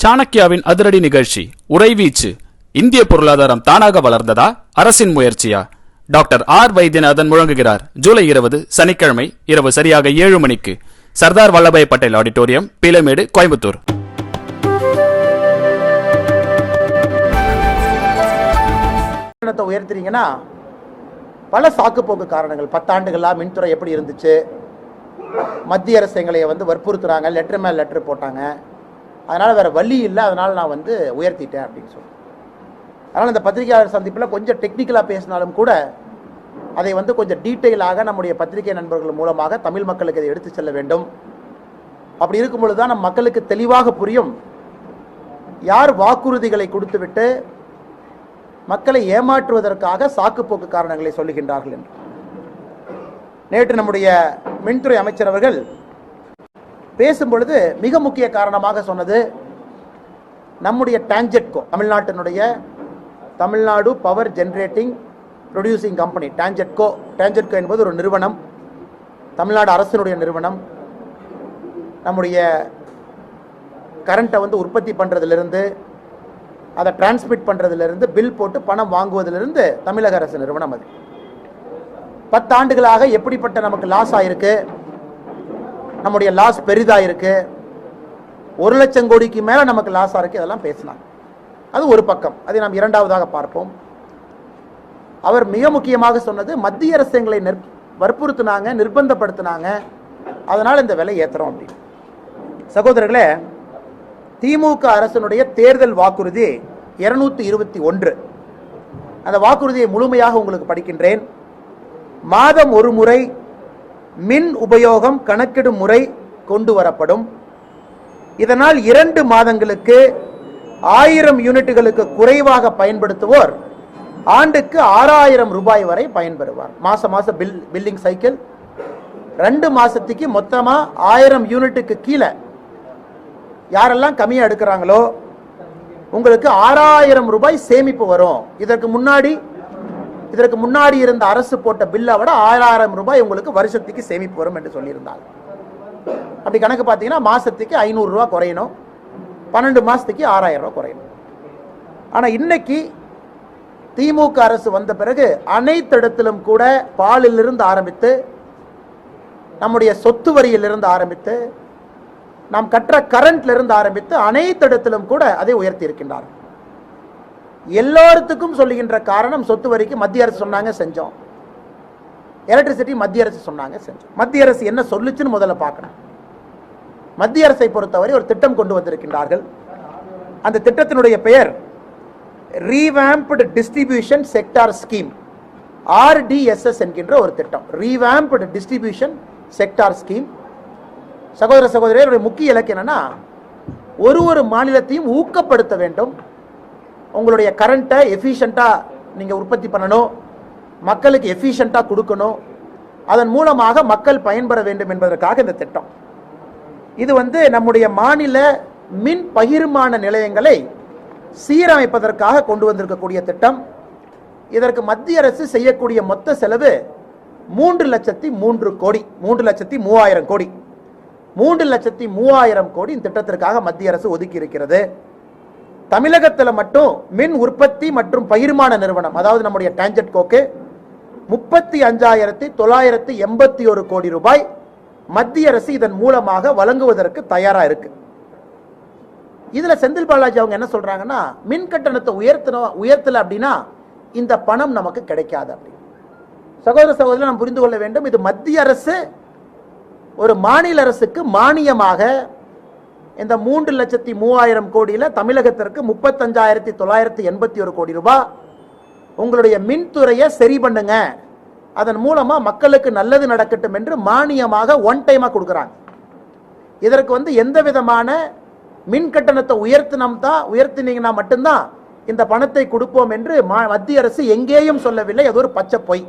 சாணக்கியாவின் அதிரடி நிகழ்ச்சி உறைவீச்சு. இந்திய பொருளாதாரம் தானாக வளர்ந்ததா, அரசின் முயற்சியா? டாக்டர் ஆர் வைத்தியநாதன் முழங்குகிறார். ஜூலை 20 சனிக்கிழமை இரவு சரியாக 7 மணிக்கு சர்தார் வல்லபாய் பட்டேல் ஆடிட்டோரியம், பீலமேடு, கோயம்புத்தூர். உயர்த்துறீங்கன்னா பல சாக்குப்போக்கு காரணங்கள். 10 ஆண்டுகளா மின்துறை எப்படி இருந்துச்சு, மத்திய அரசு எங்களை வற்புறுத்துறாங்க, லெட்டர் மேல் லெட்டர் போட்டாங்க, அதனால் வேறு வழி இல்லை, அதனால் நான் உயர்த்திட்டேன் அப்படின்னு சொல்லி. அதனால் இந்த பத்திரிகையாளர் சந்திப்பில் கொஞ்சம் டெக்னிக்கலாக பேசினாலும் கூட அதை கொஞ்சம் டீட்டெயிலாக நம்முடைய பத்திரிகை நண்பர்கள் மூலமாக தமிழ் மக்களுக்கு அதை எடுத்து செல்ல வேண்டும். அப்படி இருக்கும் பொழுது தான் நம் மக்களுக்கு தெளிவாக புரியும் யார் வாக்குறுதிகளை கொடுத்துவிட்டு மக்களை ஏமாற்றுவதற்காக சாக்குப்போக்கு காரணங்களை சொல்லுகின்றார்கள் என்று. நேற்று நம்முடைய மின்துறை அமைச்சர் அவர்கள் பேசும்பொழுது மிக முக்கிய காரணமாக சொன்னது நம்முடைய TANGEDCO, Tamil Nadu power generating producing company TANGEDCO என்பது ஒரு நிறுவனம், தமிழ்நாடு அரசினுடைய நிறுவனம். நம்முடைய கரண்ட்டை உற்பத்தி பண்ணுறதுலேருந்து அதை டிரான்ஸ்மிட் பண்ணுறதுலேருந்து பில் போட்டு பணம் வாங்குவதிலிருந்து தமிழக அரசு நிறுவனம். அது 10 ஆண்டுகளாக எப்படிப்பட்ட நமக்கு லாஸ் ஆயிருக்கு, நம்முடைய லாஸ் பெரிதாக இருக்கு, 1 லட்சம் கோடிக்கு மேலே நமக்கு லாஸ் ஆயிருக்கு, இதெல்லாம் பேசினாங்க. அது ஒரு பக்கம். அதை நாம் இரண்டாவதாக பார்ப்போம். அவர் மிக முக்கியமாக சொன்னது மத்திய அரசு எங்களை வற்புறுத்தினாங்க, நிர்பந்தப்படுத்தினாங்க, அதனால் இந்த விலை ஏற்றுறோம் அப்படின்னு. சகோதரர்களே, திமுக அரசனுடைய தேர்தல் வாக்குறுதி 221. அந்த வாக்குறுதியை முழுமையாக உங்களுக்கு படிக்கின்றேன். மாதம் ஒரு முறை மின் உபயோகம் கணக்கிடும் முறை கொண்டு வரப்படும். இதனால் 2 மாதங்களுக்கு 1000 யூனிட்டுகளுக்கு குறைவாக பயன்படுத்துவோர் ஆண்டுக்கு 6000 ரூபாய் வரை பயன்பெறுவார். மாசம் பில்லிங் சைக்கிள் 2 மாசத்துக்கு மொத்தமா 1000 யூனிட்டுக்கு கீழே யாரெல்லாம் கம்மியா எடுக்கிறாங்களோ உங்களுக்கு 6000 ரூபாய் சேமிப்பு வரும். இதற்கு முன்னாடி இருந்த அரசு போட்ட பில்லை விட 6000 ரூபாய் உங்களுக்கு வருஷத்துக்கு சேமிப்பு வரும் என்று சொல்லியிருந்தாங்க. அப்படி கணக்கு பார்த்தீங்கன்னா மாசத்துக்கு 500 ரூபாய் குறையணும், 12 மாசத்துக்கு 6000 ரூபாய் குறையணும். ஆனா இன்னைக்கு திமுக அரசு வந்த பிறகு அனைத்து இடத்திலும் கூட பாலிலிருந்து ஆரம்பித்து நம்முடைய சொத்து வரியிலிருந்து ஆரம்பித்து நாம் கற்ற கரண்ட்ல இருந்து ஆரம்பித்து அனைத்து இடத்திலும் கூட அதை உயர்த்தி இருக்கின்றார். எல்லோருக்கும் சொல்லுகின்ற காரணம் சொத்து வரிக்கு மத்திய அரசு சொன்னாங்க செஞ்சோம், எலக்ட்ரிசிட்டி மத்திய அரசு சொன்னாங்க செஞ்சோம். மத்திய அரசு என்ன சொல்லுச்சுன்னு முதல்ல பார்க்கணும். மத்திய அரசை பொறுத்தவரை ஒரு திட்டம் கொண்டு வந்திருக்கின்றார்கள். அந்த திட்டத்தினுடைய பெயர் ரீவாம்ப்டு டிஸ்ட்ரிபியூஷன் செக்டார் ஸ்கீம், RDSS என்கின்ற ஒரு திட்டம். ரீவாம்ப்டு டிஸ்ட்ரிபியூஷன் செக்டார் ஸ்கீம். சகோதர சகோதரிகளுடைய முக்கிய இலக்கு என்னன்னா, ஒரு மாநிலத்தையும் ஊக்கப்படுத்த வேண்டும். உங்களுடைய கரண்ட்டை எஃபிஷியண்டாக நீங்கள் உற்பத்தி பண்ணணும், மக்களுக்கு எஃபிஷியண்டாக கொடுக்கணும், அதன் மூலமாக மக்கள் பயன்பெற வேண்டும் என்பதற்காக இந்த திட்டம். இது நம்முடைய மாநில மின் பகிர்மான நிலையங்களை சீரமைப்பதற்காக கொண்டு வந்திருக்கக்கூடிய திட்டம். இதற்கு மத்திய அரசு செய்யக்கூடிய மொத்த செலவு 3,03,000 கோடி, 3,03,000 கோடி. 3,03,000 கோடி இந்த திட்டத்திற்காக மத்திய அரசு ஒதுக்கி இருக்கிறது. தமிழகத்தில் மட்டும் மின் உற்பத்தி மற்றும் பகிர்மான நிறுவனம், அதாவது நம்முடைய டான்ஜெட்கோக்கு 35,981 கோடி ரூபாய் மத்திய அரசு இதன் மூலமாக வழங்குவதற்கு தயாரா இருக்கு. இதுல செந்தில் பாலாஜி அவங்க என்ன சொல்றாங்கன்னா, மின் கட்டணத்தை உயர்த்தல அப்படின்னா இந்த பணம் நமக்கு கிடைக்காது அப்படி. சகோதர சகோதரர் நாம் புரிந்து கொள்ள வேண்டும், இது மத்திய அரசு ஒரு மாநில அரசுக்கு மானியமாக இந்த 3,03,000 கோடியில தமிழகத்திற்கு 35,981 கோடி ரூபாய் உங்களுடைய மின்துறையை சரி பண்ணுங்க, அதன் மூலமா மக்களுக்கு நல்லது நடக்கட்டும் என்று மானியமாக ஒன் டைமா கொடுக்குறாங்க. இதற்கு எந்த விதமான மின் கட்டணத்தை உயர்த்தினீங்கன்னா மட்டும்தான் இந்த பணத்தை கொடுப்போம் என்று மத்திய அரசு எங்கேயும் சொல்லவில்லை. அது ஒரு பச்சை பொய்.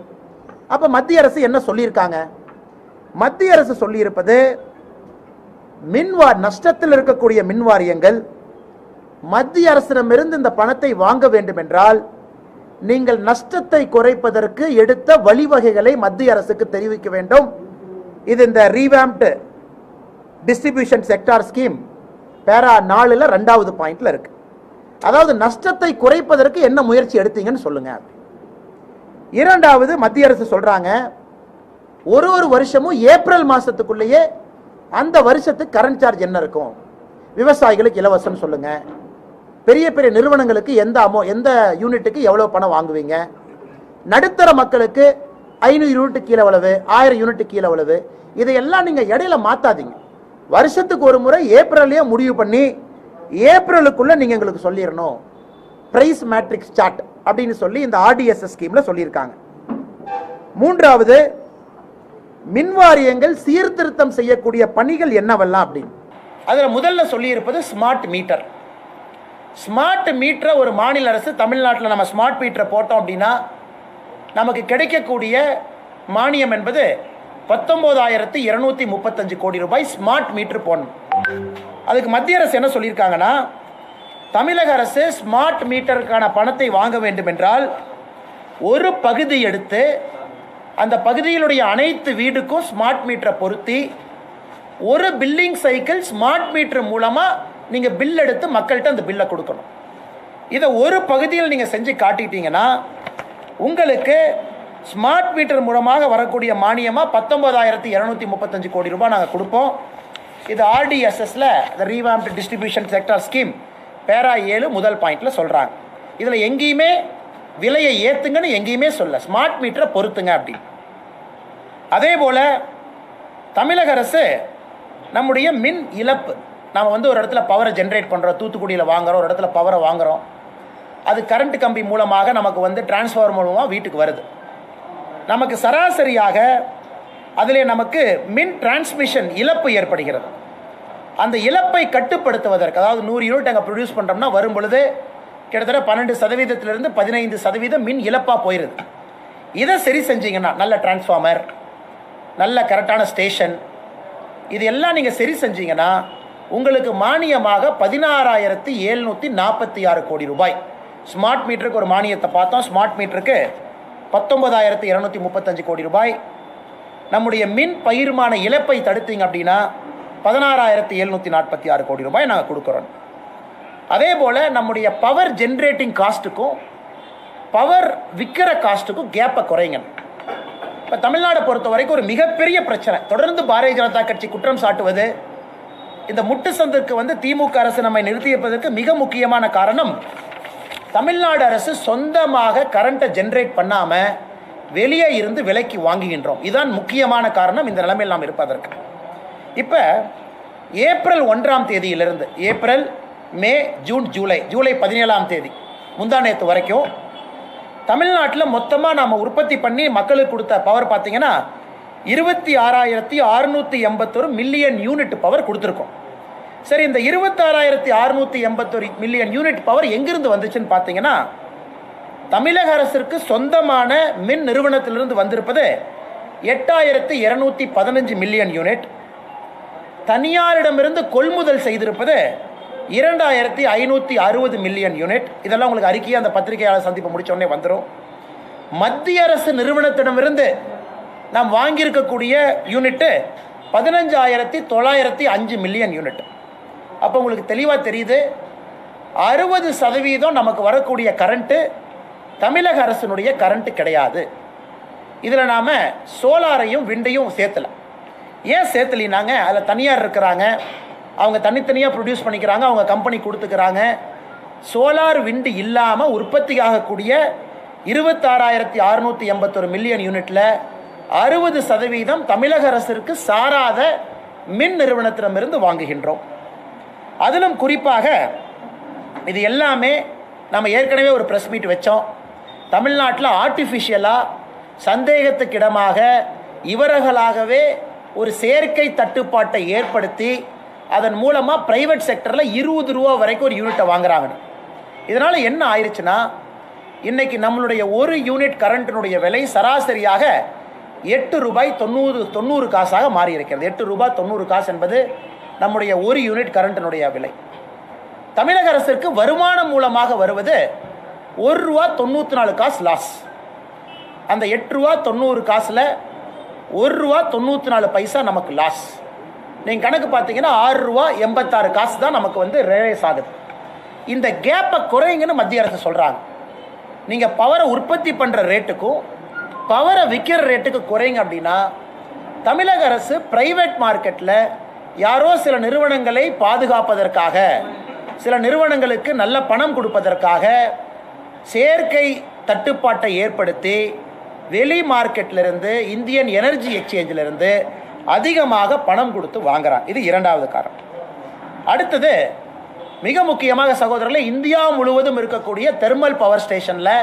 அப்ப மத்திய அரசு என்ன சொல்லியிருக்காங்க? மத்திய அரசு சொல்லியிருப்பது, நஷ்டத்தில் இருக்கக்கூடிய மின் வாரியங்கள் மத்திய அரசிடமிருந்து இந்த பணத்தை வாங்க வேண்டும் என்றால் நீங்கள் நஷ்டத்தை குறைப்பதற்கு எடுத்த வழிவகைகளை மத்திய அரசுக்கு தெரிவிக்க வேண்டும். இது இந்த ரீவாம்ப்டு டிஸ்ட்ரிபியூஷன் செக்டார் ஸ்கீம் பேரா 4ல் 2வது பாயிண்ட்ல இருக்கு. அதாவது நஷ்டத்தை குறைப்பதற்கு என்ன முயற்சி எடுத்தீங்கன்னு சொல்லுங்க. இரண்டாவது, மத்திய அரசு சொல்றாங்க ஒரு வருஷமும் ஏப்ரல் மாசத்துக்குள்ளேயே அந்த வருஷத்துக்கு கரண்ட் சார்ஜ் என்ன இருக்கும், விவசாயிகளுக்கு இலவசம் சொல்லுங்க, பெரிய பெரிய நிறுவனங்களுக்கு எந்த யூனிட்டுக்கு எவ்வளவு பணம் வாங்குவீங்க, நடுத்தர மக்களுக்கு 500 யூனிட் கீழே எவ்வளவு, 1000 யூனிட் கீழே எவ்வளவு, இதையெல்லாம் நீங்க இடையில மாத்தாதீங்க. வருஷத்துக்கு ஒரு முறை ஏப்ரல்லையே முடிவு பண்ணி ஏப்ரலுக்குள்ள நீங்க எங்களுக்கு சொல்லிடணும். பிரைஸ் மேட்ரிக்ஸ் சார்ட் அப்படின்னு சொல்லி இந்த ஆர்டிஎஸ்எஸ் ஸ்கீம்ல சொல்லியிருக்காங்க. மூன்றாவது, மின்வாரியங்கள் சீர்திருத்தம் செய்யக்கூடிய பணிகள் என்னவெல்லாம் அப்படின்னு அதுல முதல்ல சொல்லி இருப்பது ஸ்மார்ட் மீட்டர். ஸ்மார்ட் மீட்டரை ஒரு மாநில அரசு தமிழ்நாட்டில் நம்ம ஸ்மார்ட் மீட்டரை போட்டோம் அப்படின்னா நமக்கு கிடைக்கக்கூடிய மானியம் என்பது 19,235 கோடி ரூபாய். ஸ்மார்ட் மீட்டர் போடணும். அதுக்கு மத்திய அரசு என்ன சொல்லியிருக்காங்கன்னா, தமிழக அரசு ஸ்மார்ட் மீட்டருக்கான பணத்தை வாங்க வேண்டும் என்றால் ஒரு பகுதி எடுத்து அந்த பகுதியிலுடைய அனைத்து வீடுக்கும் ஸ்மார்ட் மீட்டரை பொருத்தி ஒரு பில்லிங் சைக்கிள் ஸ்மார்ட் மீட்டர் மூலமாக நீங்கள் பில் எடுத்து மக்கள்கிட்ட அந்த பில்லை கொடுக்கணும். இதை ஒரு பகுதியில் நீங்கள் செஞ்சு காட்டிட்டீங்கன்னா உங்களுக்கு ஸ்மார்ட் மீட்டர் மூலமாக வரக்கூடிய மானியமாக 19,235 கோடி ரூபாய் நாங்கள் கொடுப்போம். இது ஆர்டிஎஸ்எஸ்ல ரீவாம்ப்டு டிஸ்ட்ரிபியூஷன் செக்டார் ஸ்கீம் பேரா 7 முதல் பாயிண்ட்ல சொல்கிறாங்க. இதில் எங்கேயுமே விலையை ஏற்றுங்கன்னு எங்கேயுமே சொல்ல, ஸ்மார்ட் மீட்டரை பொறுத்துங்க அப்படி. அதே போல் தமிழக அரசு நம்முடைய மின் இழப்பு, நாம் ஒரு இடத்துல பவரை ஜென்ரேட் பண்ணுறோம், தூத்துக்குடியில் வாங்குகிறோம், ஒரு இடத்துல பவரை வாங்குகிறோம், அது கரண்ட் கம்பி மூலமாக நமக்கு டிரான்ஸ்ஃபார்மர் மூலமாக வீட்டுக்கு வருது. நமக்கு சராசரியாக அதில் நமக்கு மின் டிரான்ஸ்மிஷன் இழப்பு ஏற்படுகிறது. அந்த இழப்பை கட்டுப்படுத்துவதற்கு, அதாவது 100 யூனிட் அங்கே ப்ரொடியூஸ் பண்ணுறோம்னா வரும் பொழுது கிட்டத்தட்ட 12% 15% மின் இழப்பாக போயிடுது. இதை சரி செஞ்சீங்கன்னா, நல்ல டிரான்ஸ்ஃபார்மர், நல்ல கரெக்டான ஸ்டேஷன், இது எல்லாம் நீங்கள் சரி செஞ்சீங்கன்னா உங்களுக்கு மானியமாக 16,746 கோடி ரூபாய். ஸ்மார்ட் மீட்டருக்கு ஒரு மானியத்தை பார்த்தோம். ஸ்மார்ட் மீட்டருக்கு 19,235 கோடி ரூபாய். நம்முடைய மின் பகிர்மான இழப்பை தடுத்தீங்க அப்படின்னா 16,746 கோடி ரூபாய் நாங்கள் கொடுக்குறோம். அதே போல் நம்முடைய பவர் ஜென்ரேட்டிங் காஸ்ட்டுக்கும் பவர் விற்கிற காஸ்ட்டுக்கும் கேப்பை குறைங்க. இப்போ தமிழ்நாடை பொறுத்த வரைக்கும் ஒரு மிகப்பெரிய பிரச்சனை, தொடர்ந்து பாரதிய ஜனதா கட்சி குற்றம் சாட்டுவது, இந்த முட்டு சந்திற்கு திமுக அரசு நம்மை நிறுத்தியதற்கு மிக முக்கியமான காரணம், தமிழ்நாடு அரசு சொந்தமாக கரண்ட்டை ஜென்ரேட் பண்ணாமல் வெளியே இருந்து விலைக்கு வாங்குகின்றோம். இதுதான் முக்கியமான காரணம் இந்த நிலைமையில் நாம் இருப்பதற்கு. இப்போ ஏப்ரல் 1ஆம் தேதியிலிருந்து ஏப்ரல், மே, ஜூன், ஜூலை 17ஆம் தேதி முந்தா நேற்று வரைக்கும் தமிழ்நாட்டில் மொத்தமாக நாம் உற்பத்தி பண்ணி மக்களுக்கு கொடுத்த பவர் பார்த்தீங்கன்னா 26,681 மில்லியன் யூனிட் பவர் கொடுத்துருக்கோம். சரி, இந்த 26,681 மில்லியன் யூனிட் பவர் எங்கிருந்து வந்துச்சுன்னு பார்த்தீங்கன்னா, தமிழக அரசிற்கு சொந்தமான மின் நிறுவனத்திலிருந்து வந்திருப்பது 8,215 மில்லியன் யூனிட், தனியாரிடமிருந்து கொள்முதல் செய்திருப்பது 2,560 மில்லியன் யூனிட். இதெல்லாம் உங்களுக்கு அறிக்கையை அந்த பத்திரிகையாளர் சந்திப்பு முடிச்ச உடனே வந்துடும். மத்திய அரசு நிறுவனத்திடமிருந்து நாம் வாங்கியிருக்கக்கூடிய யூனிட்டு 15,905 மில்லியன் யூனிட். அப்போ உங்களுக்கு தெளிவாக தெரியுது, 60% நமக்கு வரக்கூடிய கரண்ட்டு தமிழக அரசினுடைய கரண்ட்டு கிடையாது. இதில் நாம் சோலாரையும் விண்டையும் சேர்த்தலை. ஏன் சேர்த்தலினாங்க? அதில் தனியார் இருக்கிறாங்க, அவங்க தனித்தனியாக ப்ரொடியூஸ் பண்ணிக்கிறாங்க, அவங்க கம்பெனி கொடுத்துக்கிறாங்க. சோலார் விண்டு இல்லாமல் உற்பத்தி ஆகக்கூடிய 26,681 மில்லியன் யூனிட்டில் 60% தமிழக அரசிற்கு சாராத மின் நிறுவனத்திடமிருந்து வாங்குகின்றோம். அதிலும் குறிப்பாக இது எல்லாமே நம்ம ஏற்கனவே ஒரு ப்ரெஸ் மீட் வச்சோம். தமிழ்நாட்டில் ஆர்டிஃபிஷியலாக சந்தேகத்துக்கிடமாக இவர்களாகவே ஒரு செயற்கை தட்டுப்பாட்டை ஏற்படுத்தி அதன் மூலமாக ப்ரைவேட் செக்டரில் 20 ரூபா வரைக்கும் ஒரு யூனிட்டை வாங்குறாங்க. இதனால் என்ன ஆயிடுச்சுன்னா, இன்றைக்கி நம்மளுடைய ஒரு யூனிட் கரண்ட்டினுடைய விலை சராசரியாக 8 ரூபாய் 90 காசாக மாறி இருக்கிறது. 8 ரூபாய் 90 காசு என்பது நம்முடைய ஒரு யூனிட் கரண்ட்டினுடைய விலை. தமிழக அரசிற்கு வருமானம் மூலமாக வருவது 1 ரூபா 94 காசு லாஸ். அந்த 8 ரூபா 90 காசில் 1 ரூபா 94 பைசா நமக்கு லாஸ். நீங்கள் கணக்கு பார்த்தீங்கன்னா ₹6.86 தான் நமக்கு வந்து ரியலைஸ் ஆகுது. இந்த கேப்பை குறைங்கன்னு மத்திய அரசு சொல்கிறாங்க. நீங்கள் பவரை உற்பத்தி பண்ணுற ரேட்டுக்கும் பவரை விற்கிற ரேட்டுக்கு குறைங்க அப்படின்னா தமிழக அரசு பிரைவேட் மார்க்கெட்டில் யாரோ சில நிறுவனங்களை பாதுகாப்பதற்காக, சில நிறுவனங்களுக்கு நல்ல பணம் கொடுப்பதற்காக சேர்க்கை தட்டுப்பாட்டை ஏற்படுத்தி வெளி மார்க்கெட்டிலிருந்து, இந்தியன் எனர்ஜி எக்ஸ்சேஞ்சிலிருந்து அதிகமாக பணம் கொடுத்து வாங்குறாங்க. இது இரண்டாவது காரணம். அடுத்தது மிக முக்கியமாக சகோதரர்களே, இந்தியா முழுவதும் இருக்கக்கூடிய தெர்மல் பவர் ஸ்டேஷனில்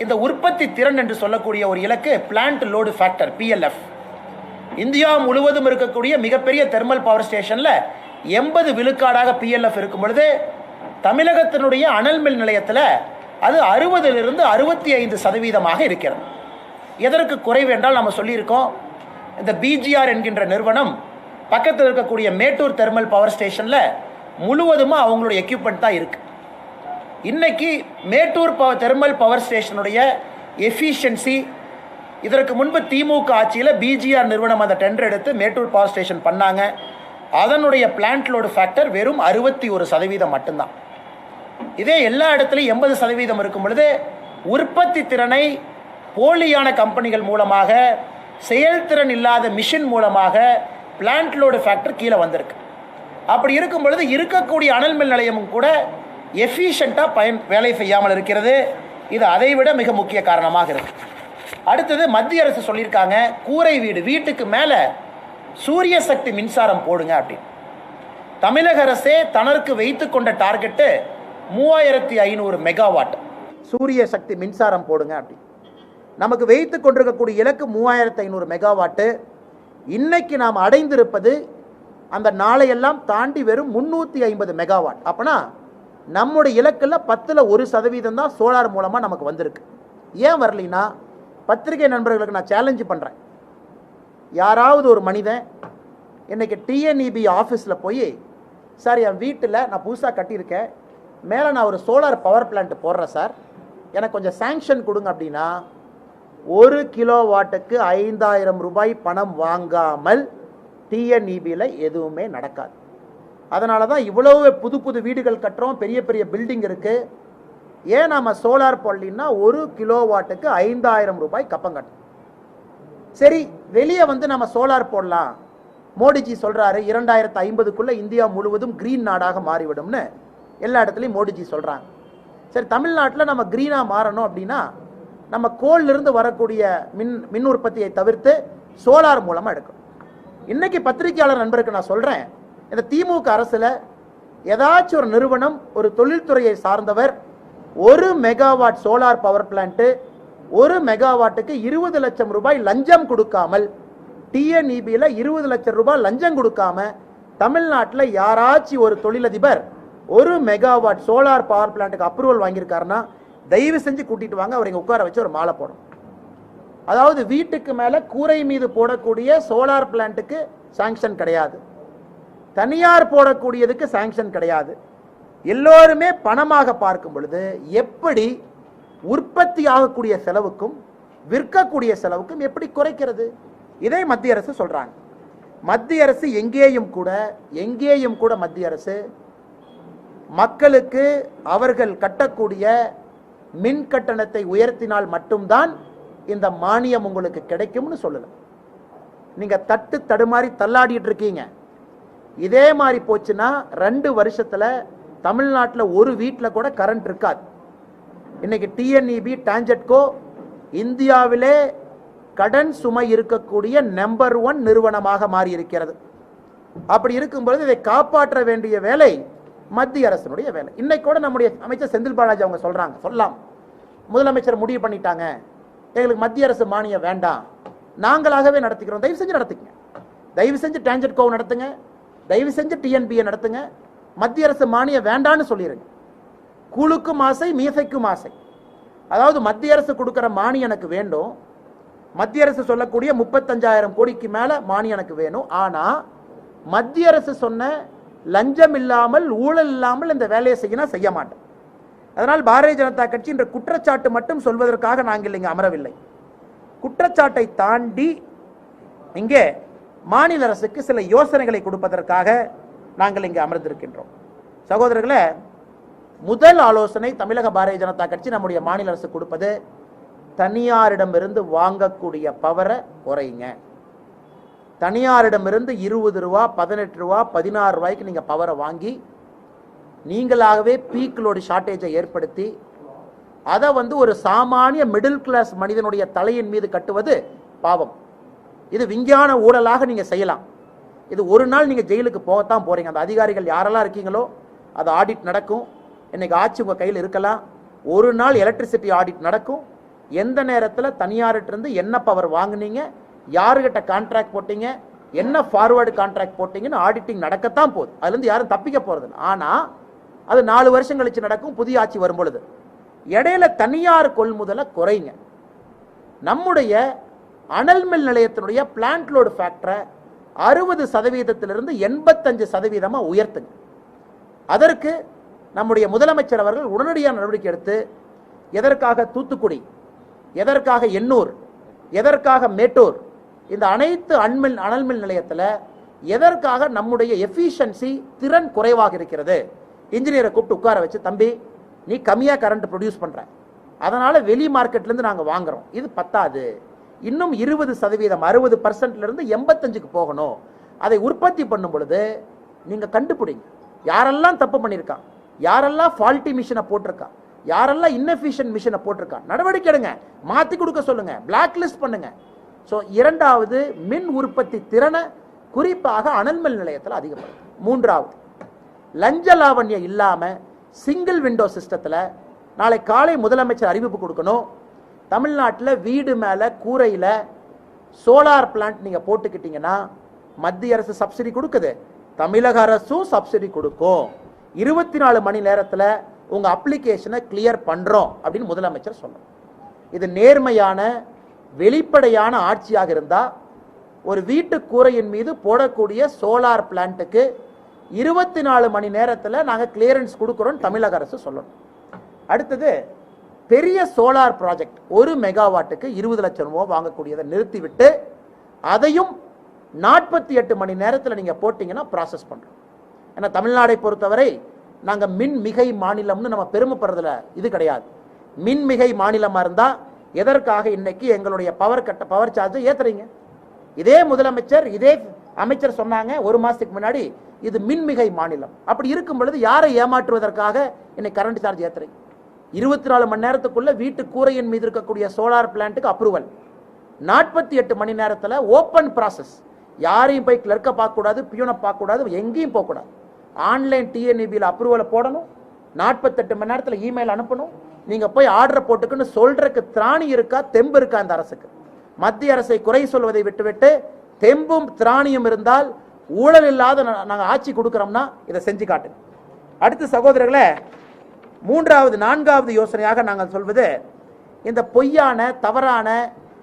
இந்த உற்பத்தி திறன் என்று சொல்லக்கூடிய ஒரு இலக்கு plant load factor PLF. India முழுவதும் இருக்கக்கூடிய மிகப்பெரிய தெர்மல் பவர் ஸ்டேஷனில் 80 விழுக்காடாக PLF இருக்கும் பொழுது தமிழகத்தினுடைய அனல் மின் நிலையத்தில் அது 60லிருந்து 65% இருக்கிறது. எதற்கு குறைவு என்றால் நம்ம சொல்லியிருக்கோம், இந்த BGR என்கின்ற நிறுவனம் பக்கத்தில் இருக்கக்கூடிய மேட்டூர் தெர்மல் பவர் ஸ்டேஷனில் முழுவதுமாக அவங்களுடைய எக்யூப்மெண்ட் தான் இருக்குது. இன்றைக்கி மேட்டூர் தெர்மல் பவர் ஸ்டேஷனுடைய எஃபிஷியன்சி, இதற்கு முன்பு திமுக ஆட்சியில் BGR நிறுவனம் அந்த டெண்டர் எடுத்து மேட்டூர் பவர் ஸ்டேஷன் பண்ணாங்க. அதனுடைய பிளான்ட் லோடு ஃபேக்டர் வெறும் 61% மட்டும்தான். இதே எல்லா இடத்துலையும் 80% இருக்கும் பொழுது உற்பத்தி திறனை போலியான கம்பெனிகள் மூலமாக, செயல்திறன் இல்லாத மிஷின் மூலமாக பிளான்ட் லோடு ஃபேக்டர் கீழே வந்திருக்கு. அப்படி இருக்கும் பொழுது இருக்கக்கூடிய அனல் மின் நிலையமும் கூட எஃபிஷியண்ட்டாக வேலை செய்யாமல் இருக்கிறது. இது அதைவிட மிக முக்கிய காரணமாக இருக்குது. அடுத்தது மத்திய அரசு சொல்லியிருக்காங்க, கூரை வீட்டுக்கு மேலே சூரிய சக்தி மின்சாரம் போடுங்க அப்படின்னு. தமிழக அரசே தனக்கு வைத்து கொண்ட டார்கெட்டு 3500 மெகாவாட் சூரிய சக்தி மின்சாரம் போடுங்க அப்படி. நமக்கு வைத்து கொண்டிருக்கக்கூடிய இலக்கு 3500 மெகாவாட்டு. இன்னைக்கு நாம் அடைந்திருப்பது அந்த நாளையெல்லாம் தாண்டி வெறும் 350 மெகாவாட். அப்போனா நம்முடைய இலக்கில் 10% தான் சோலார் மூலமாக நமக்கு வந்திருக்கு. ஏன் வரலினா, பத்திரிகை நண்பர்களுக்கு நான் சேலஞ்சு பண்ணுறேன். யாராவது ஒரு மனிதன் இன்றைக்கி TNEB ஆஃபீஸில் போய், சார் என் வீட்டில் நான் புதுசாக கட்டியிருக்கேன், மேலே நான் ஒரு சோலார் பவர் பிளான்ட் போடுறேன் சார், எனக்கு கொஞ்சம் சாங்ஷன் கொடுங்க அப்படின்னா 1 கிலோவாட்டுக்கு 5000 ரூபாய் பணம் வாங்காமல் TNEBயில் எதுவுமே நடக்காது. அதனால தான் இவ்வளவு புது புது வீடுகள் கட்டுறோம், பெரிய பெரிய பில்டிங் இருக்குது. ஏன் நம்ம சோலார் போடலின்னா 1 கிலோவாட்டுக்கு 5000 ரூபாய் கப்பம் கட்டணும். சரி, வெளியே வந்து நம்ம சோலார் போடலாம். மோடிஜி சொல்கிறாரு 2050க்குள்ளே இந்தியா முழுவதும் க்ரீன் நாடாக மாறிவிடும்னு எல்லா இடத்துலையும் மோடிஜி சொல்கிறாங்க. சரி, தமிழ்நாட்டில் நம்ம க்ரீனாக மாறணும் அப்படின்னா நம்ம கோல்லிருந்து வரக்கூடிய மின் உற்பத்தியை தவிர்த்து சோலார் மூலமாக எடுக்கணும். இன்றைக்கி பத்திரிகையாளர் நண்பருக்கு நான் சொல்கிறேன், இந்த திமுக அரசில் ஏதாச்சும் ஒரு நிறுவனம், ஒரு தொழில்துறையை சார்ந்தவர் 1 மெகாவாட் சோலார் பவர் பிளான்ட்டு 1 மெகாவாட்டுக்கு 20 லட்சம் ரூபாய் லஞ்சம் கொடுக்காமல், TNEBயில் 20 லட்சம் ரூபாய் லஞ்சம் கொடுக்காம தமிழ்நாட்டில் யாராச்சும் ஒரு தொழிலதிபர் 1 மெகாவாட் சோலார் பவர் பிளான்ட்டுக்கு அப்ரூவல் வாங்கியிருக்காருன்னா தயவு செஞ்சு கூட்டிட்டு வாங்க, அவர் இங்கே உட்கார வச்சு ஒரு மாலை போடும். அதாவது வீட்டுக்கு மேலே கூரை மீது போடக்கூடிய சோலார் பிளான்ட்டுக்கு சாங்ஷன் கிடையாது, தனியார் போடக்கூடியதுக்கு சாங்ஷன் கிடையாது. எல்லோருமே பணமாக பார்க்கும் பொழுது எப்படி உற்பத்தி ஆகக்கூடிய செலவுக்கும் விற்கக்கூடிய செலவுக்கும் எப்படி குறைக்கிறது? இதை மத்திய அரசு சொல்றாங்க. மத்திய அரசு எங்கேயும் கூட மத்திய அரசு மக்களுக்கு அவர்கள் கட்டக்கூடிய மின் கட்டணத்தை உயர்த்தினால் மட்டும்தான் இந்த மானியம் உங்களுக்கு கிடைக்கும்னு சொல்லல. நீங்க தடுமாறி தள்ளாடிட்டு இருக்கீங்க. இதே மாதிரி போச்சுன்னா 2 வருஷத்துல தமிழ்நாட்டில் ஒரு வீட்டில் கூட கரண்ட் இருக்காது. இன்னைக்கு TNEB டான்ஜெட்கோ இந்தியாவிலே கடன் சுமை இருக்கக்கூடிய நம்பர் 1 நிறுவனமாக மாறி இருக்கிறது. அப்படி இருக்கும்போது இதை காப்பாற்ற வேண்டிய வேலை மத்திய அரசினுடைய வேலை. இன்னைக்கு கூட நம்முடைய அமைச்சர் செந்தில் பாலாஜி அவங்க சொல்லலாம், முதலமைச்சர் முடிவு பண்ணிட்டாங்க, எங்களுக்கு மத்திய அரசு மானியம் வேண்டாம், நாங்களாகவே நடத்திக்கிறோம், தயவு செஞ்சு நடத்திக்கங்க, தயவு செஞ்சு டான்ஜெட்கோ நடத்துங்க, தயவு செஞ்சு TNBA நடத்துங்க, மத்திய அரசு மானியம் வேண்டான்னு சொல்லிடுங்க. கூழுக்கும் ஆசை மீசைக்கும் ஆசை. அதாவது மத்திய அரசு கொடுக்குற மானியம் எனக்கு வேண்டும், மத்திய அரசு சொல்லக்கூடிய 35,000 கோடிக்கு மேலே மானியம் எனக்கு வேணும். ஆனால் மத்திய அரசு சொன்ன லஞ்சம் இல்லாமல் ஊழல் இல்லாமல் இந்த வேலையை செய்ய மாட்டேன். அதனால் பாரதிய ஜனதா கட்சி என்ற குற்றச்சாட்டு மட்டும் சொல்வதற்காக நாங்கள் இங்கே அமரவில்லை. குற்றச்சாட்டை தாண்டி இங்கே மாநில அரசுக்கு சில யோசனைகளை கொடுப்பதற்காக நாங்கள் இங்கு அமர்ந்திருக்கின்றோம். சகோதரர்களே, முதல் ஆலோசனை தமிழக பாரதிய ஜனதா கட்சி நம்முடைய மாநில அரசு கொடுப்பது, தனியாரிடமிருந்து வாங்கக்கூடிய பவரை குறைங்க. தனியாரிடமிருந்து 20 ரூபா, 18 ரூபா, 16 ரூபாய்க்கு நீங்கள் பவரை வாங்கி நீங்களாகவே பீக் லோடு ஷார்ட்டேஜை ஏற்படுத்தி அதை ஒரு சாமானிய மிடில் கிளாஸ் மனிதனுடைய தலையின் மீது கட்டுவது பாவம். இது விஞ்ஞான ஊழலாக நீங்கள் செய்யலாம். இது ஒரு நாள் நீங்கள் ஜெயிலுக்கு போகத்தான் போறீங்க. அந்த அதிகாரிகள் யாரெல்லாம் இருக்கீங்களோ அது ஆடிட் நடக்கும். இன்னைக்கு ஆட்சி உங்கள் கையில் இருக்கலாம். ஒரு நாள் எலக்ட்ரிசிட்டி ஆடிட் நடக்கும். எந்த நேரத்தில் தனியார்கிட்ட என்ன பவர் வாங்குனீங்க, யாருகிட்ட கான்ட்ராக்ட் போட்டீங்க, என்ன ஃபார்வர்டு கான்ட்ராக்ட் போட்டீங்கன்னு ஆடிட்டிங் நடக்கத்தான் போகுது. அதுலேருந்து யாரும் தப்பிக்க போகிறது. ஆனால் அது 4 வருஷம் கழிச்சு நடக்கும், புதிய ஆட்சி வரும் பொழுது. இடையில தனியார் கொள்முதலை குறைங்க. நம்முடைய அனல் மின் நிலையத்தினுடைய பிளான்ட் லோடு ஃபேக்டரை 60%இலிருந்து 85% உயர்த்துங்க. அதற்கு நம்முடைய முதலமைச்சர் அவர்கள் உடனடியாக நடவடிக்கை எடுத்து, எதற்காக தூத்துக்குடி, எதற்காக எண்ணூர், எதற்காக மேட்டூர், இந்த அனைத்து அனல் மின் நிலையத்தில் எதற்காக நம்முடைய எஃபிஷியன்சி திறன் குறைவாக இருக்கிறது, இன்ஜினியரை கூப்பிட்டு உட்கார வச்சு, தம்பி நீ கம்மியாக கரண்ட் ப்ரொடியூஸ் பண்ணுற, அதனால் வெளி மார்க்கெட்லேருந்து நாங்கள் வாங்குறோம், இது பத்தாது, இன்னும் 20%, 60%லிருந்து 85%க்கு போகணும். அதை உற்பத்தி பண்ணும் பொழுது நீங்கள் கண்டுபிடிங்க யாரெல்லாம் தப்பு பண்ணியிருக்கான், யாரெல்லாம் ஃபால்ட்டி மிஷினை போட்டிருக்கான், யாரெல்லாம் இன்னெஃபிஷியன்ட் மிஷினை போட்டிருக்கான், நடவடிக்கை எடுங்க, மாற்றி கொடுக்க சொல்லுங்க, பிளாக் லிஸ்ட் பண்ணுங்க. ஸோ இரண்டாவது, மின் உற்பத்தி திறனை குறிப்பாக அனல் மின் நிலையத்தில் அதிகப்படுத்தும். மூன்றாவது, லஞ்ச லாவண்யம் இல்லாமல் சிங்கிள் விண்டோ சிஸ்டத்தில் நாளை காலை முதலமைச்சர் அறிவிப்பு கொடுக்கணும். தமிழ்நாட்டில் வீடு மேலே கூரையில் சோலார் பிளான்ட் நீங்கள் போட்டுக்கிட்டீங்கன்னா மத்திய அரசு சப்சிடி கொடுக்குது, தமிழக அரசும் சப்சிடி கொடுக்கும். 24 மணி நேரத்தில் உங்கள் அப்ளிகேஷனை கிளியர் பண்ணுறோம் அப்படின்னு முதலமைச்சர் சொல்லணும். இது நேர்மையான வெளிப்படையான ஆட்சியாக இருந்தால் ஒரு வீட்டு கூரையின் மீது போடக்கூடிய சோலார் பிளான்ட்டுக்கு 24 மணி நேரத்தில் நாங்கள் கிளியரன்ஸ் கொடுக்குறோம் தமிழக அரசு சொல்லணும். அடுத்தது, பெரிய சோலார் ப்ராஜெக்ட் 1 மெகாவாட்டுக்கு 20 லட்சம் ரூபா வாங்கக்கூடியதை நிறுத்திவிட்டு அதையும் 48 மணி நேரத்தில் நீங்கள் போட்டிங்கன்னா ப்ராசஸ் பண்ணுறோம். ஏன்னா தமிழ்நாடை பொறுத்தவரை நாங்கள் மின் மிகை மாநிலம்னு நம்ம பெருமைப்படுறதுல இது கிடையாது. மின் மிகை மாநிலமாக இருந்தால் எதற்காக இன்னைக்கு எங்களுடைய பவர் சார்ஜை ஏற்றுறீங்க? இதே முதலமைச்சர், இதே அமைச்சர் சொன்னாங்க 1 மாதத்துக்கு முன்னாடி, இது மின்மிகை மாநிலம். அப்படி இருக்கும் பொழுது யாரை ஏமாற்றுவதற்காக இன்னைக்கு கரண்ட் சார்ஜ் ஏற்றுறீங்க? 24 மணி நேரத்துக்குள்ள வீட்டு கூரையின் மீது இருக்கக்கூடிய சோலார் பிளான்ட்டுக்கு அப்ரூவல், 48 மணி நேரத்தில் ஓப்பன் ப்ராசஸ், யாரையும் போய் கிளர்க்கை பார்க்கக்கூடாது, பியூனை பார்க்கக்கூடாது, எங்கேயும் போகக்கூடாது. ஆன்லைன் டிஎன்இபியில் அப்ரூவலை போடணும், 48 மணி நேரத்தில் இமெயில் அனுப்பணும். நீங்கள் போய் ஆர்டர் போட்டுக்குன்னு சொல்றதுக்கு திராணி இருக்கா, தெம்பு இருக்கா இந்த அரசுக்கு? மத்திய அரசை குறை சொல்வதை விட்டுவிட்டு தெம்பும் திராணியும் இருந்தால் ஊழல் இல்லாத நாங்கள் ஆட்சி கொடுக்குறோம்னா இதை செஞ்சு காட்டுங்க. அடுத்து சகோதரர்களே, 3வது 4வது யோசனையாக நாங்கள் சொல்வது, இந்த பொய்யான தவறான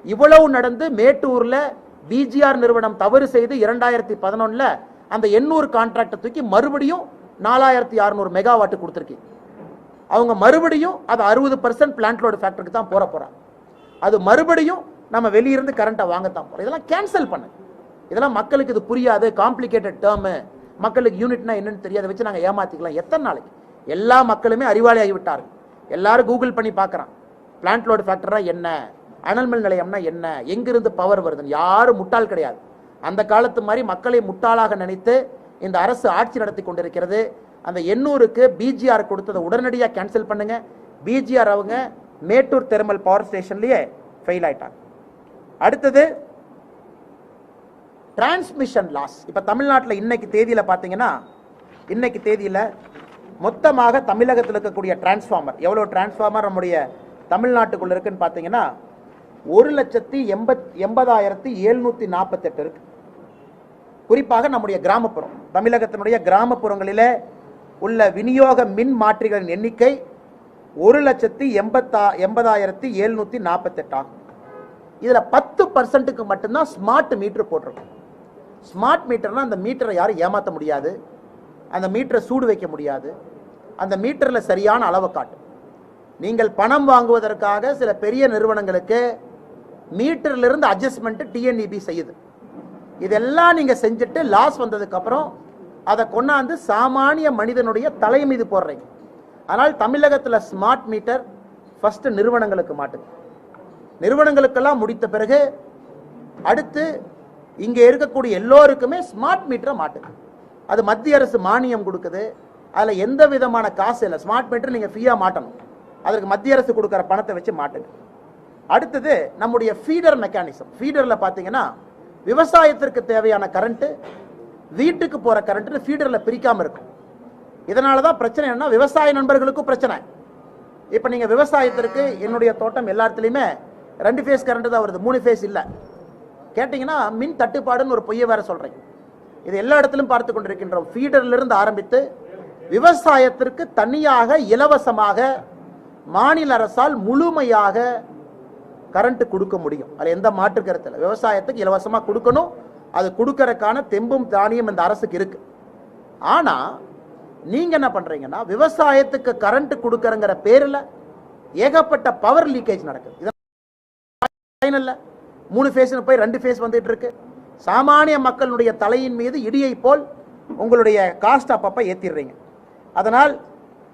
இவ்வளவு நடந்து மேட்டூரில் பிஜிஆர் நிறுவனம் தவறு செய்து 2011 அந்த 800 கான்ட்ராக்டை தூக்கி மறுபடியும் 4600 மெகாவாட்டு கொடுத்துருக்கீங்க. அவங்க மறுபடியும் அது 60% பிளான்ட் லோடு ஃபேக்டருக்கு தான் போகிறாங்க. அது மறுபடியும் நம்ம வெளியிருந்து கரண்ட்டை வாங்கத்தான் போகிறோம். இதெல்லாம் கேன்சல் பண்ணுங்க. இதெல்லாம் மக்களுக்கு இது புரியாது, காம்ப்ளிகேட்டட் டேர்மு, மக்களுக்கு யூனிட்னா என்னன்னு தெரியாத வச்சு நாங்கள் ஏமாத்திக்கலாம். எத்தனை நாளைக்கு? எல்லா மக்களுமே அறிவாளி ஆகிவிட்டார்கள். எல்லாரும் கூகுள் பண்ணி பார்க்குறான், பிளான்ட் லோடு ஃபேக்டரா என்ன, அனல் மின் நிலையம்னா என்ன, எங்கிருந்து பவர் வருதுன்னு. யாரும் முட்டாள் கிடையாது. அந்த காலத்து மாதிரி மக்களை முட்டாளாக நினைத்து இந்த அரசு ஆட்சி நடத்தி கொண்டிருக்கிறது. அந்த 800க்கு பிஜிஆர் கொடுத்ததை உடனடியாக கேன்சல் பண்ணுங்க. பிஜிஆர் அவங்க மேட்டூர் தெர்மல் பவர் ஸ்டேஷன்லேயே ஃபெயில் ஆயிட்டாங்க. அடுத்தது, டிரான்ஸ்மிஷன் லாஸ். இப்போ தமிழ்நாட்டில் இன்னைக்கு தேதியில் பார்த்தீங்கன்னா, இன்னைக்கு தேதியில் மொத்தமாக தமிழகத்தில் இருக்கக்கூடிய டிரான்ஸ்ஃபார்மர், எவ்வளோ டிரான்ஸ்ஃபார்மர் நம்முடைய தமிழ்நாட்டுக்குள்ள இருக்குன்னு பார்த்தீங்கன்னா 1,80,748 இருக்கு. குறிப்பாக நம்முடைய கிராமப்புறம், தமிழகத்தினுடைய கிராமப்புறங்களிலே உள்ள விநியோக மின் மாற்றிகளின் எண்ணிக்கை 1,80,748 ஆகும். இதில் 10%க்கு மட்டும்தான் ஸ்மார்ட் மீட்டர் போட்டிருக்கும். ஸ்மார்ட் மீட்டர்னா அந்த மீட்டரை யாரும் ஏமாற்ற முடியாது, அந்த மீட்டரை சூடு வைக்க முடியாது, அந்த மீட்டரில் சரியான அளவை காட்டும். நீங்கள் பணம் வாங்குவதற்காக சில பெரிய நிறுவனங்களுக்கு மீட்டரிலிருந்து அட்ஜஸ்ட்மெண்ட் டிஎன்இபி செய்யுது. இதெல்லாம் நீங்க செஞ்சுட்டு லாஸ் வந்ததுக்கு அப்புறம் அதை கொண்டாந்து சாமானிய மனிதனுடைய தலை மீது போடுறீங்க. ஆனால் தமிழகத்தில் ஸ்மார்ட் மீட்டர் ஃபர்ஸ்ட் நிறுவனங்களுக்கு மாட்டுது. நிறுவனங்களுக்கெல்லாம் முடித்த பிறகு அடுத்து இங்க இருக்கக்கூடிய எல்லோருக்குமே ஸ்மார்ட் மீட்டரை மாட்டுது. அது மத்திய அரசு மானியம் கொடுக்குது. அதுல எந்த விதமான காசு இல்லை. ஸ்மார்ட் மீட்டர் நீங்க ஃப்ரீயா மாட்டணும். அதற்கு மத்திய அரசு கொடுக்குற பணத்தை வச்சு மாட்டுது. அடுத்தது நம்முடைய ஃபீடர் மெக்கானிசம். ஃபீடர்ல பாத்தீங்கன்னா விவசாயத்திற்கு தேவையான கரண்ட் வீட்டுக்கு போற கரண்ட் ஃபீடர்ல பிரிக்காம இருக்கும். இதனாலதான் பிரச்சனை என்ன, விவசாய நண்பர்களுக்கும் பிரச்சனை. இப்ப நீங்க விவசாயத்திற்கு என்னுடைய தோட்டம் எல்லாத்துலயுமே 2 ஃபேஸ் கரண்ட் தான் வருது, 3 ஃபேஸ் இல்ல. கேட்டீங்கன்னா மின் தட்டுப்பாடுன்னு ஒரு பொய்யை வேற சொல்றீங்க. இது எல்லா இடத்திலும் பார்த்து கொண்டிருக்கின்றோம். ஃபீடர்ல இருந்து ஆரம்பித்து விவசாயத்திற்கு தனியாக இலவசமாக மாநில அரசால் முழுமையாக கரண்ட் கொடுக்க முடியும். அது எந்த மாற்று கருத்து இல்லை. விவசாயத்துக்கு இலவசமா கொடுக்கணும். அது கொடுக்கறதுக்கான தெம்பும் தானியம் இந்த அரசுக்கு இருக்கு. ஆனா நீங்க என்ன பண்றீங்கன்னா விவசாயத்துக்கு கரண்ட் கொடுக்கறங்கிற பேர்ல ஏகப்பட்ட பவர் லீக்கேஜ் நடக்குது. 3 ஃபேஸ் போய் 2 ஃபேஸ் வந்துட்டு இருக்கு. சாமானிய மக்களுடைய தலையின் மீது இடியை போல் உங்களுடைய காஸ்ட் அப்பப்ப ஏத்திடுறீங்க. அதனால்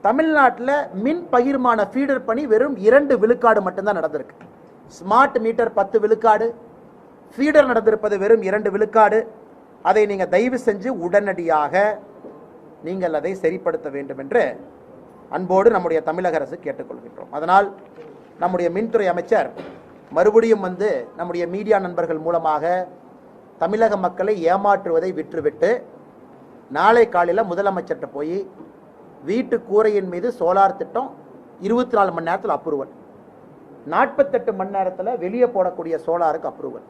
தமிழ்நாட்டில் மின் பகிர்மான ஃபீடர் பணி வெறும் 2 விழுக்காடு மட்டும்தான் நடந்திருக்கு. ஸ்மார்ட் மீட்டர் 10 விழுக்காடு, ஃபீடர் நடந்திருப்பது வெறும் 2 விழுக்காடு. அதை நீங்க தயவு செஞ்சு உடனடியாக நீங்கள் அதை சரிப்படுத்த வேண்டும் என்று அன்போடு நம்முடைய தமிழக அரசு கேட்டுக்கொள்கின்றோம். அதனால் நம்முடைய மின்துறை அமைச்சர் மறுபடியும் நம்முடைய மீடியா நண்பர்கள் மூலமாக தமிழக மக்களை ஏமாற்றுவதை விட்டுவிட்டு நாளை காலையில் முதலமைச்சர்கிட்ட போய் வீட்டு கூரையின் மீது சோலார் திட்டம் 24 மணி நேரத்தில் அப்ரூவல், 48 மணி நேரத்தில் வெளியே போடக்கூடிய சோலாருக்கு அப்ரூவல்.